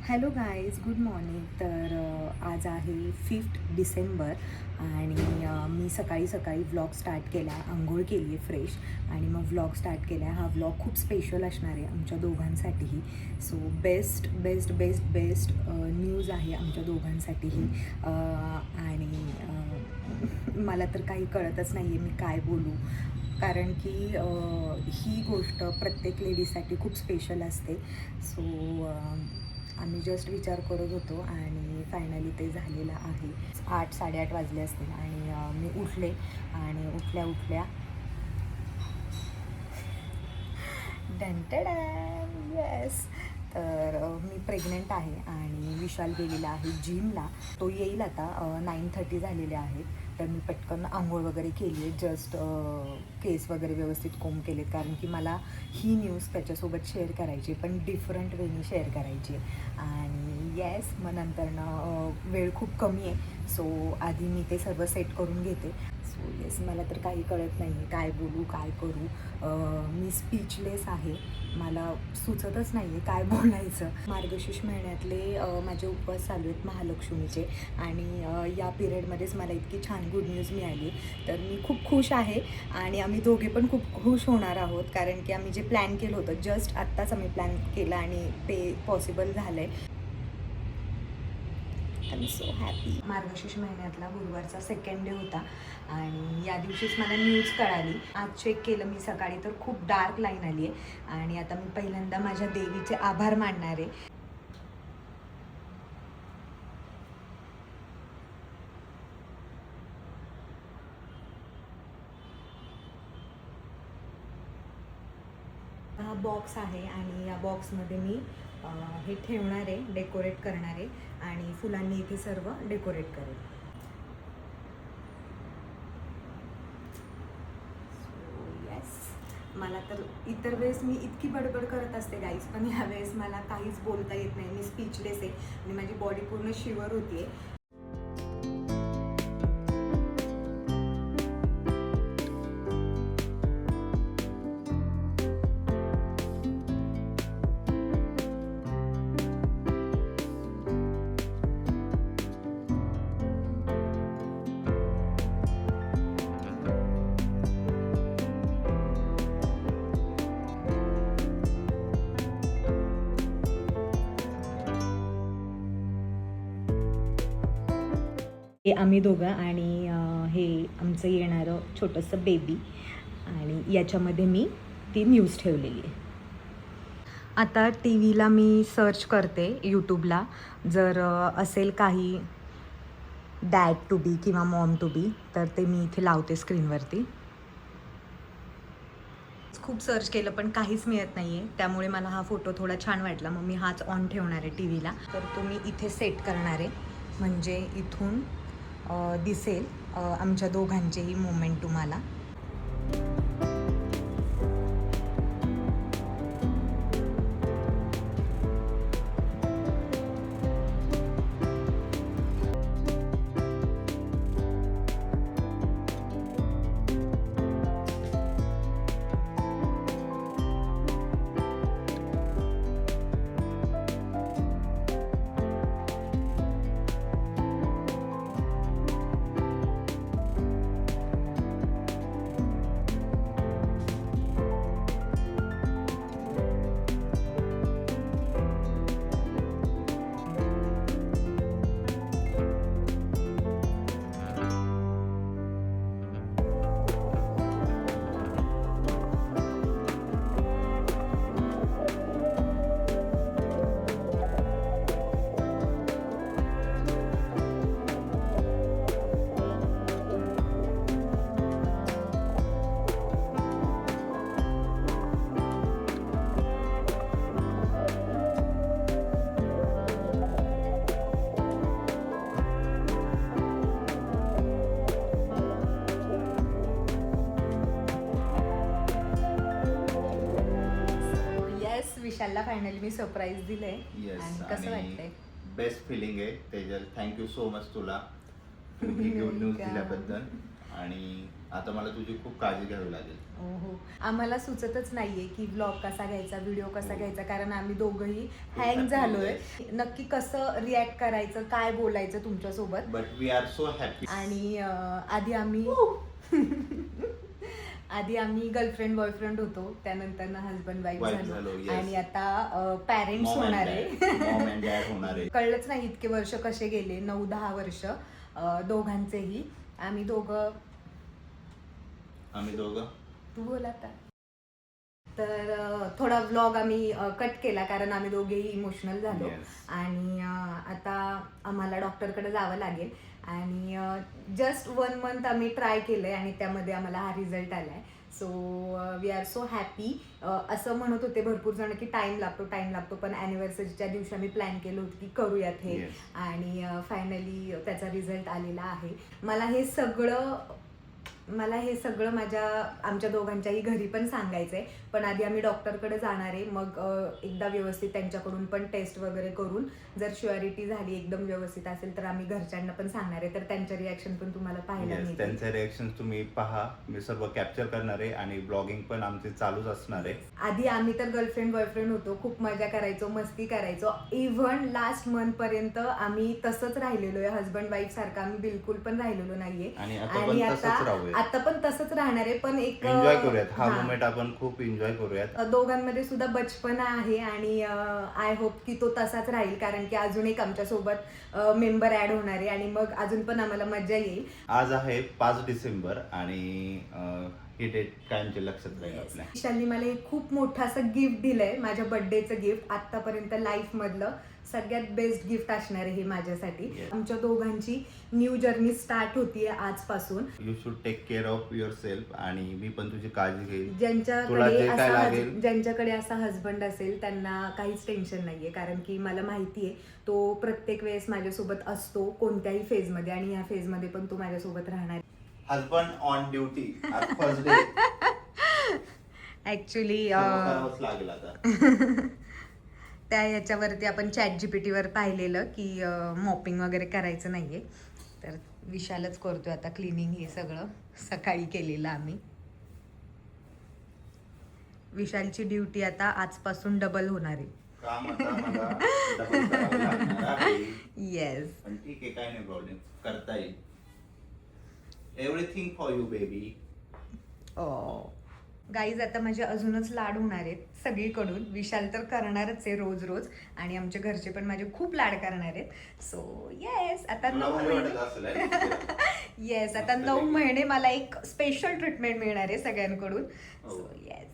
Hello guys, good morning. तर आज आहे 5 डिसेंबर आणि मी सकाळी सकाळी व्लॉग स्टार्ट केला, आंघोळ केली आहे फ्रेश आणि मग व्लॉग स्टार्ट केला आहे. हा व्लॉग खूप स्पेशल असणार आहे आमच्या दोघांसाठीही. So best best best best news आहे आमच्या दोघांसाठीही. आणि मला तर काही कळतच नाही आहे मी काय बोलू, कारण की ही गोष्ट प्रत्येक लेडीजसाठी खूप स्पेशल असते. सो आम्ही जस्ट विचार करत होतो आणि फायनली ते झालेलं आहे. 8-8:30 वाजले असतील आणि मी उठले आणि उठल्या उठल्या डॅन येस. तर मी प्रेग्नंट आहे आणि विशाल गेलेला आहे जिमला. तो येईल आता. 9:30 झालेले आहेत. तर मी पटकन आंघोळ वगैरे केली आहे. जस्ट केस वगैरे व्यवस्थित कोंब केलेत, कारण की मला ही न्यूज त्याच्यासोबत शेअर करायची, पण डिफरंट वेनी शेअर करायची. आणि येस, मग नंतरनं वेळ खूप कमी आहे, सो आधी मी ते सर्व सेट करून घेते. सो येस, मला तर काही कळत नाही काय बोलू काय करू. मी स्पीचलेस आहे. मला सुचतच नाही आहे काय बोलायचं. मार्गशीर्ष महिन्यातले माझे उपवास चालू आहेत महालक्ष्मीचे आणि या पिरियडमध्येच मला इतकी छान गुड न्यूज मिळाली. तर मी खूप खुश आहे आणि आम्ही दोघे पण खूप खुश होणार आहोत, कारण की आम्ही जे प्लॅन केलं होतं जस्ट आत्ताच आम्ही प्लॅन केलं आणि ते पॉसिबल झालं आहे. I am so happy. मार्गशीर्ष महिन्यातला गुरुवारचा सेकंड डे होता आणि या दिवशीच मला न्यूज कळाली. आज चेक केलं मी सकाळी तर खूप डार्क लाईन आली आहे आणि आता मी पहिल्यांदा माझ्या देवीचे आभार मानणार आहे. हा बॉक्स आहे आणि या बॉक्समध्ये मी हे ठेवणार आहे, डेकोरेट करणार आहे आणि फुलांनी इथे सर्व डेकोरेट करेल. मला तर इतर वेळेस मी इतकी बडबड करत असते गाईज, पण ह्यावेळेस मला काहीच बोलता येत नाही. मी स्पीचलेस आहे आणि माझी बॉडी पूर्ण शिवर होती आहे. हे आम्ही दोघं आणि हे आमचं येणारं छोटंसं बेबी आणि याच्यामध्ये मी ती न्यूज ठेवलेली आहे. आता टी व्हीला मी सर्च करते यूट्यूबला, जर असेल काही डॅड टू बी किंवा मॉम टू बी तर ते मी इथे लावते स्क्रीनवरती. खूप सर्च केलं पण काहीच मिळत नाही आहे, त्यामुळे मला हा फोटो थोडा छान वाटला, मग मी हाच ऑन ठेवणार आहे टी व्हीला. तर तो मी इथे सेट करणार आहे, म्हणजे इथून दिसेल आमच्या दोघांचेही मोमेंट तुम्हाला. विशालला फायनली मी सरप्राईज दिलंय. आणि कसं वाटतंय? बेस्ट फिलिंग आहे तेजल. थँक्यू सो मच तुला ही गुड न्यूज दिल्याबद्दल. आणि आता मला तुझी खूप काळजी घ्यावी लागेल. हो, आम्हाला सुचतच नाहीये की ब्लॉग कसा घ्यायचा, व्हिडिओ कसा घ्यायचा, कारण आम्ही दोघंही हँग झालोय. नक्की कसं रिॲक्ट करायचं, काय बोलायचं तुमच्यासोबत. But we are so happy. आणि आधी आम्ही गर्लफ्रेंड बॉयफ्रेंड होतो, त्यानंतर हजबंड वाईफ झालो आणि आता पॅरेंट्स होणार आहे. कळलंच नाही इतके वर्ष कसे गेले, 9-10 वर्ष दोघांचेही. आम्ही दोघं तू बोल आता. तर थोडा व्लॉग आम्ही कट केला कारण आम्ही दोघेही इमोशनल झालो. आणि आता आम्हाला डॉक्टरकडे जावं लागेल आणि जस्ट 1 मंथ आम्ही ट्राय केलंय आणि त्यामध्ये आम्हाला हा रिझल्ट आलाय. So we are so happy. असं म्हणत होते भरपूर जण की टाइम लागतो, पण ॲनिव्हर्सरीच्या दिवशी आम्ही प्लॅन केलं होतं की करूयात हे. आणि फायनली त्याचा रिझल्ट आलेला आहे. मला हे सगळं आमच्या दोघांच्याही घरी पण सांगायचंय, पण आधी आम्ही डॉक्टरकडे जाणार आहे. मग एकदा व्यवस्थित त्यांच्याकडून पण टेस्ट वगैरे करून जर श्युअरिटी झाली, एकदम व्यवस्थित असेल, तर आम्ही घरच्यांना पण सांगणार आहे. तर त्यांच्या रिॲक्शन पण तुम्हाला पाहायला मिळेल. त्यांचे रिॲक्शन तुम्ही पहा, मी सर्व कॅप्चर करणार आहे आणि ब्लॉगिंग पण आमचे चालूच असणार आहे. आधी आम्ही तर गर्लफ्रेंड बॉयफ्रेंड होतो, खूप मजा करायचो, मस्ती करायचो. इव्हन लास्ट मंथ पर्यंत आम्ही तसंच राहिलेलो आहे. हजबंड वाईफ सारखं आम्ही बिलकुल पण राहिलेलो नाहीये आणि आता पण तसंच राहणार आहे. पण एक एन्जॉय करूयात हा मोमेंट, आपण खूप एन्जॉय करूयात. दोघांमध्ये सुद्धा बचपना आहे आणि आय होप की तो तसाच राहील, कारण की अजून एक आमच्या सोबत मेंबर ऍड होणार आहे आणि मग अजून पण आम्हाला मजा येईल. आज आहे 5 डिसेंबर आणि ही डेट कायमची लक्षात राहील आपल्या. विशालनी मला एक खूप मोठं असं गिफ्ट दिलंय, माझ्या बर्थडेचं गिफ्ट. आतापर्यंत लाईफ मधलं सगळ्यात बेस्ट गिफ्ट असणार आहे हे माझ्यासाठी. आमच्या दोघांची न्यू जर्नी स्टार्ट होतीये आजपासून. You should take care of yourself आणि मी पण तुझी काळजी घेईल. ज्यांच्याकडे असा हजबंड असेल त्यांना काहीच टेन्शन नाहीये, कारण की मला माहितीये तो प्रत्येक वेळेस माझ्यासोबत असतो कोणत्याही फेजमध्ये, आणि ह्या फेजमध्ये पण तो माझ्यासोबत राहणार. Husband on duty first day. Actually लागेल आता. त्या याच्यावरती आपण ChatGPT वर पाहिलेलं की मॉपिंग वगैरे करायचं नाहीये, तर विशालच करतोय आता क्लिनिंग. हे सगळं सकाळी केलेलं आम्ही. विशालची ड्युटी आता आजपासून डबल होणार आहे. येस, पण ठीक आहे, काय नाही प्रॉब्लेम, करता येईल. Everything for you baby. Guys, आता माझे अजूनच लाड होणार आहेत सगळीकडून. विशाल तर करणारच आहे रोज रोज, आणि आमच्या घरचे पण माझे खूप लाड करणार आहेत. सो येस, आता 9 महिने येस, आता 9 महिने मला एक स्पेशल ट्रीटमेंट मिळणार आहे सगळ्यांकडून. So yes.